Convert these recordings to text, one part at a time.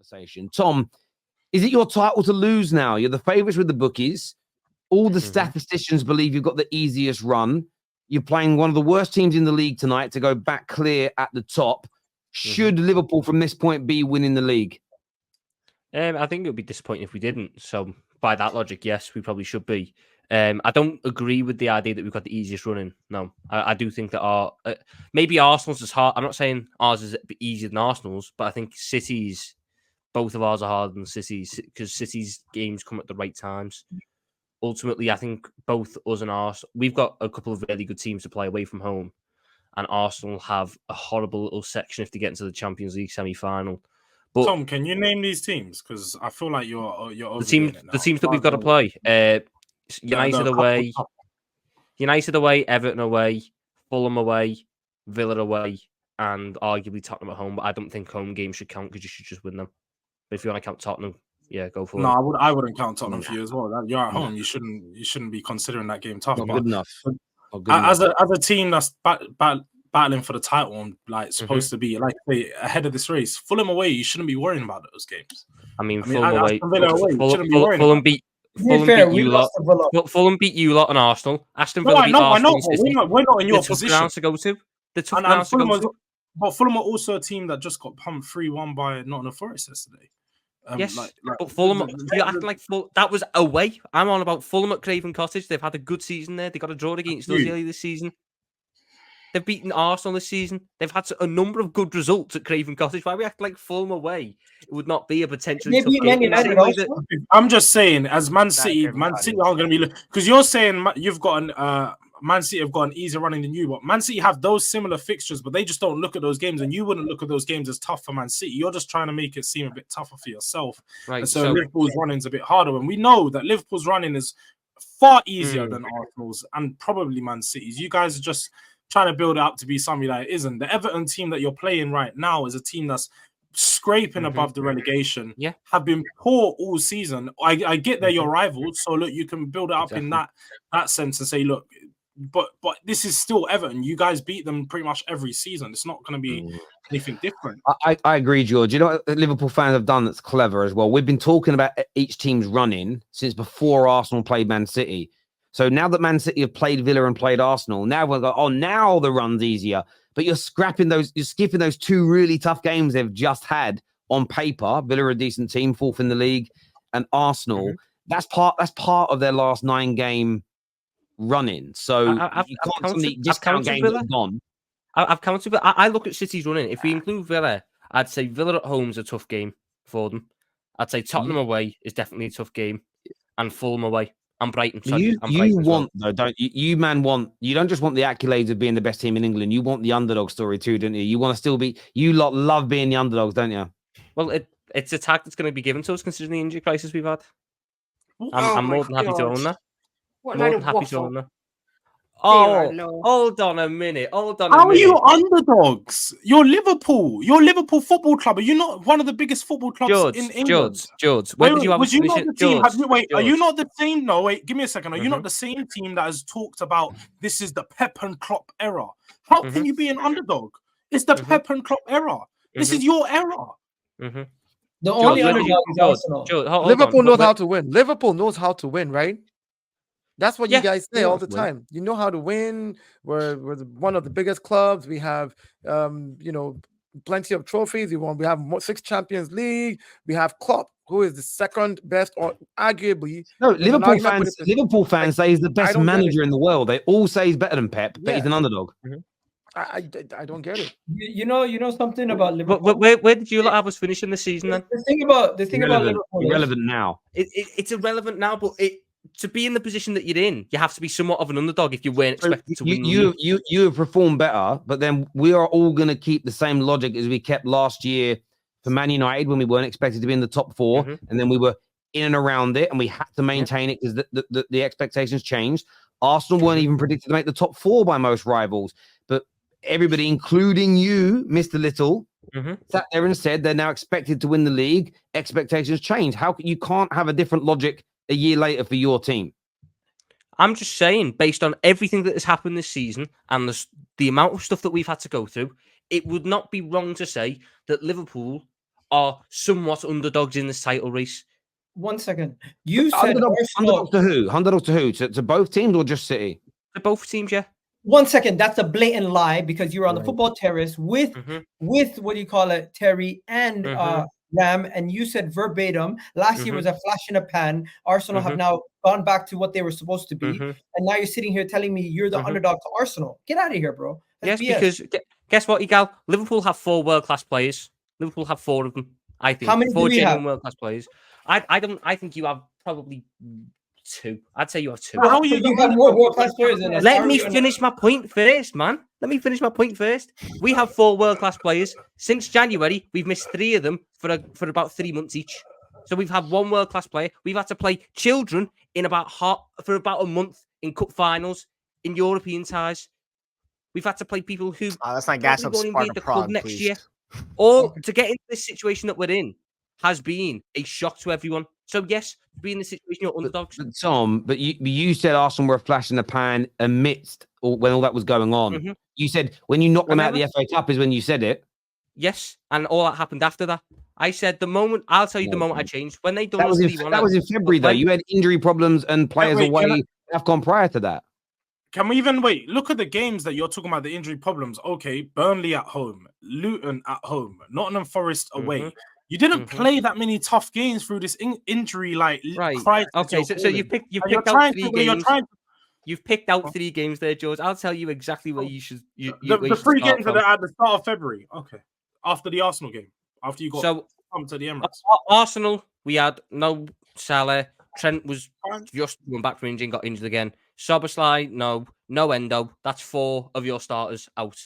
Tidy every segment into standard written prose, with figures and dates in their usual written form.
conversation. Tom, is it your title to lose now? You're the favourites with the bookies. All the statisticians believe you've got the easiest run. You're playing one of the worst teams in the league tonight to go back clear at the top. Should Liverpool, from this point, be winning the league? I think it would be disappointing if we didn't. So, by that logic, yes, we probably should be. I don't agree with the idea that we've got the easiest running. No, I do think that maybe Arsenal's is hard. I'm not saying ours is easier than Arsenal's, but I think City's, both of ours are harder than City's because City's games come at the right times. Ultimately, I think both us and Arsenal, we've got a couple of really good teams to play away from home, and Arsenal have a horrible little section if they get into the Champions League semi-final. But Tom, can you name these teams? Because I feel like you're the teams that we've got to play. United away, Everton away, Fulham away, Villa away, and arguably Tottenham at home. But I don't think home games should count because you should just win them. But if you want to count Tottenham, yeah, go for it. No, I wouldn't count Tottenham for you as well. You're at home. You shouldn't be considering that game tough. Not good enough. As a team that's battling for the title and like supposed to be like ahead of this race, Fulham away, you shouldn't be worrying about those games. Fulham away, Fulham beat you lot. Fulham beat you lot on Arsenal. Aston Villa beat Arsenal. We're not in your position. Grounds to go to. The tough grounds to go to. But Fulham are also a team that just got pumped 3-1 by Nottingham Forest yesterday. Yes, but Fulham, you're acting like that was away. I'm on about Fulham at Craven Cottage. They've had a good season there. They got a draw against us earlier this season. They've beaten Arsenal this season. They've had a number of good results at Craven Cottage. Why we act like Fulham away? It would not be a potentially tough game. I'm just saying, as Man City aren't going to be because you're saying you've got an Man City have got an easier running than you, but Man City have those similar fixtures, but they just don't look at those games, and you wouldn't look at those games as tough for Man City. You're just trying to make it seem a bit tougher for yourself. Right. And so Liverpool's running is a bit harder, and we know that Liverpool's running is far easier than Arsenal's and probably Man City's. You guys are just trying to build it up to be something that it isn't. The Everton team that you're playing right now is a team that's scraping above the relegation, have been poor all season. I get they're your rivals, so look, you can build it up in that sense and say, look, but this is still Everton. You guys beat them pretty much every season. It's not going to be anything different. I agree, George. You know what Liverpool fans have done that's clever as well? We've been talking about each team's running since before Arsenal played Man City. So now that Man City have played Villa and played Arsenal, now we're going, now the run's easier. But you're skipping those two really tough games they've just had on paper. Villa are a decent team, fourth in the league, and Arsenal. That's part of their last 9-game running. So you can't discount games that have gone. I've counted, but I look at City's running. If we include Villa, I'd say Villa at home is a tough game for them. I'd say Tottenham away is definitely a tough game, and Fulham away. And Brighton. You don't just want the accolades of being the best team in England. You want the underdog story too, don't you? You want to still be. You lot love being the underdogs, don't you? Well, it's a tag that's going to be given to us considering the injury crisis we've had. I'm more than happy to own that. More than happy to own that. Oh, hold on a minute. How are you underdogs? You're Liverpool. You're Liverpool Football Club. Are you not one of the biggest football clubs in England? George, when did you have are you not the same? No, wait, give me a second. Are you not the same team that has talked about this is the Pep and Klopp era? How can you be an underdog? It's the Pep and Klopp era. This is your era. The only underdog is Arsenal. Liverpool knows how to win. Liverpool knows how to win, right? That's what you guys say all the time. You know how to win. We're one of the biggest clubs. We have, plenty of trophies. We have 6 Champions League. We have Klopp, who is the second best, or arguably. No, Liverpool fans say he's the best manager in the world. They all say he's better than Pep, but he's an underdog. I don't get it. You know something about Liverpool. Where did you have us finishing the season then? The thing about Liverpool. Irrelevant now. It's irrelevant now, but to be in the position that you're in, you have to be somewhat of an underdog if you weren't expected to win. You have performed better, but then we are all going to keep the same logic as we kept last year for Man United when we weren't expected to be in the top 4, and then we were in and around it, and we had to maintain it because the expectations changed. Arsenal weren't even predicted to make the top 4 by most rivals, but everybody, including you, Mr. Little, sat there and said they're now expected to win the league. Expectations change. You can't have a different logic a year later for your team. I'm just saying, based on everything that has happened this season and the amount of stuff that we've had to go through, it would not be wrong to say that Liverpool are somewhat underdogs in this title race. 1 second. You said underdogs to who? Underdogs to who? To both teams or just City? To both teams, yeah. 1 second. That's a blatant lie because you were on the football terrace with what do you call it, Terry and Ram, and you said verbatim last year was a flash in a pan. Arsenal have now gone back to what they were supposed to be, and now you're sitting here telling me you're the underdog to Arsenal. Get out of here, bro. That's BS. Because guess what, Igal? Liverpool have 4 world-class players. Liverpool have 4 of them. I think. How many 4 do we genuine have? world-class players. I think you have probably 2. I'd say you have 2. How you have more world-class players than us? Let me finish my point first, man. Let me finish my point first. We have 4 world-class players. Since January, we've missed 3 of them for about 3 months each. So we've had 1 world-class player. We've had to play children for about a month in cup finals, in European ties. We've had to play people who let's not gas up Sparta Prague next year. Or to get into this situation that we're in has been a shock to everyone. So yes, to be in the situation you're underdogs. But Tom, you said Arsenal were a flash in the pan amidst when all that was going on. You said when you knocked them out of the FA Cup is when you said it. Yes, and all that happened after that. I said the moment. I'll tell you the moment I changed when they done that was in February though. You had injury problems and players away. AFCON prior to that. Can we even wait? Look at the games that you're talking about, the injury problems. Okay, Burnley at home, Luton at home, Nottingham Forest away. You didn't play that many tough games through this injury crisis. Okay, so you picked out 3 games. You've picked out 3 games there, George. I'll tell you exactly where you should. The 3 games that are at the start of February. Okay, after the Arsenal game, after you got come to the Emirates. Arsenal, we had no Salah. Trent was just going back from injury and got injured again. Soboslai, no Endo. That's 4 of your starters out.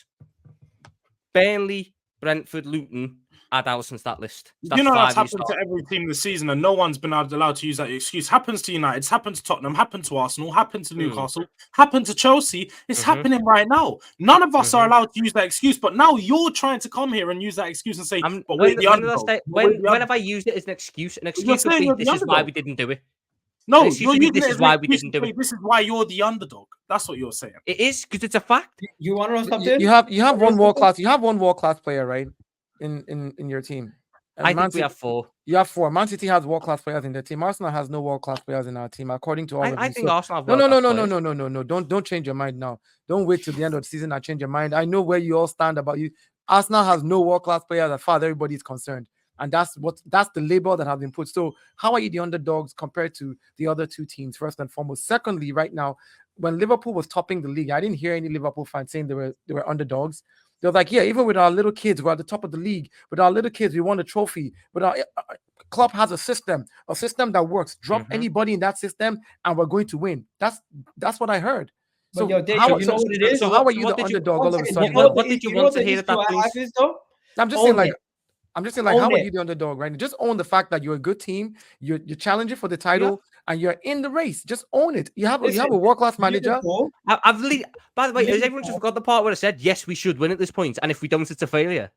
Burnley, Brentford, Luton, add Alisson to that list. That's happened to every team this season, and no one's been allowed to use that excuse. Happens to United, it's happened to Tottenham, happened to Arsenal, happened to Newcastle, happened to Chelsea. It's happening right now. None of us are allowed to use that excuse, but now you're trying to come here and use that excuse and say, "But we're the underdog." When have I used it as an excuse? An excuse would be, "This is why we didn't do it." No, this is why we didn't do it. This is why you're the underdog. That's what you're saying. It is because it's a fact. You want to know something? You have one world class. You have one world class player, right? In your team. And I think we have 4. You have 4. Man City has world class players in their team. Arsenal has no world class players in our team, according to all of you. I think Arsenal have no. Don't change your mind now. Don't wait till the end of the season and change your mind. I know where you all stand about you. Arsenal has no world class players as far as everybody is concerned. And that's the label that has been put. So how are you the underdogs compared to the other 2 teams, first and foremost? Secondly, right now, when Liverpool was topping the league, I didn't hear any Liverpool fans saying they were underdogs. They were like, yeah, even with our little kids, we're at the top of the league. With our little kids, we won a trophy. But our club has a system that works. Drop anybody in that system, and we're going to win. That's what I heard. So you know what it is? So how are you the underdog all of a sudden? What did you want to hear at that point? I'm just saying, how are you the underdog, right? Just own the fact that you're a good team. You're challenging for the title, and you're in the race. Just own it. You have a world class manager. By the way, has everyone just forgot the part where I said yes, we should win at this point, and if we don't, it's a failure?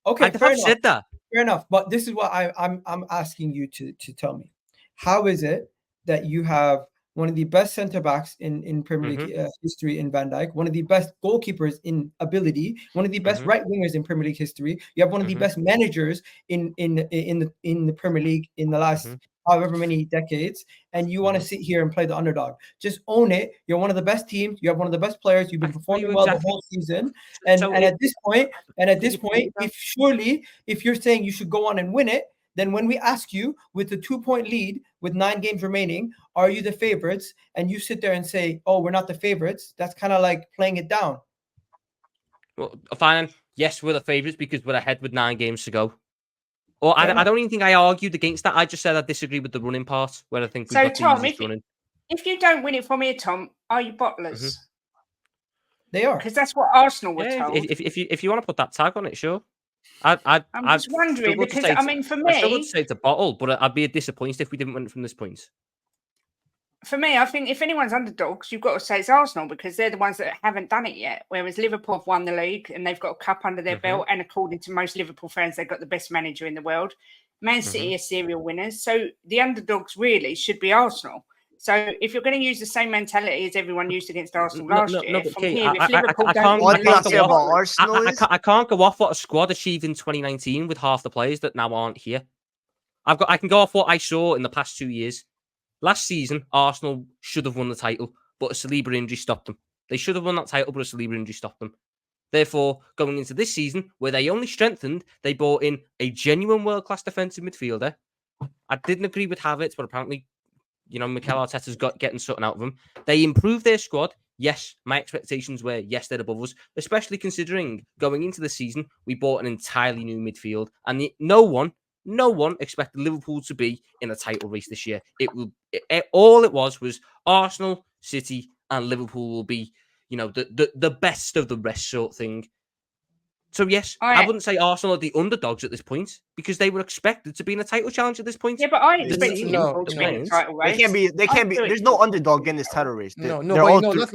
Okay, I've said that. Fair enough, but this is what I'm asking you to tell me. How is it that you have one of the best center backs in Premier League history in Van Dijk, one of the best goalkeepers in ability, one of the best right wingers in Premier League history? You have one of the best managers in the Premier League in the last however many decades, and you want to sit here and play the underdog. Just own it. You're one of the best teams. You have one of the best players. You've been performing well the whole season. And at this point, if you're saying you should go on and win it, then when we ask you with the 2-point lead with 9 games remaining, are you the favorites? And you sit there and say, "Oh, we're not the favorites." That's kind of like playing it down. Well, fine. Yes, we're the favorites because we're ahead with 9 games to go. Or I don't even think I argued against that. I just said I disagree with the running part, where I think we've got Tom, running. If you don't win it from here, Tom, are you bottlers? They are, because that's what Arsenal were told. If you want to put that tag on it, sure. I'm just wondering because I mean, for me, I struggle to say it's a bottle, but I'd be disappointed if we didn't win it from this point. For me, I think if anyone's underdogs, you've got to say it's Arsenal because they're the ones that haven't done it yet. Whereas Liverpool have won the league and they've got a cup under their belt. And according to most Liverpool fans, they've got the best manager in the world. Man City are serial winners. So the underdogs really should be Arsenal. So if you're going to use the same mentality as everyone used against Arsenal last year, but from Kate, here, if Liverpool I don't What win, do you say about Arsenal? I can't go off what a squad achieved in 2019 with half the players that now aren't here. I can go off what I saw in the past 2 years. Last season, Arsenal should have won the title, but a Saliba injury stopped them. They should have won that title, but a Saliba injury stopped them. Therefore, going into this season, where they only strengthened, they brought in a genuine world-class defensive midfielder. I didn't agree with Havertz, but apparently, Mikel Arteta's getting something out of them. They improved their squad. Yes, my expectations were, yes, they're above us, especially considering going into the season, we bought an entirely new midfield, and no one expected Liverpool to be in a title race this year. All it was Arsenal, City, and Liverpool will be, the best of the rest sort of thing. So yes, I wouldn't say Arsenal are the underdogs at this point because they were expected to be in a title challenge at this point. Yeah, but I expected Liverpool to be in a title race. They can't be. There's no underdog in this title race. No. Let's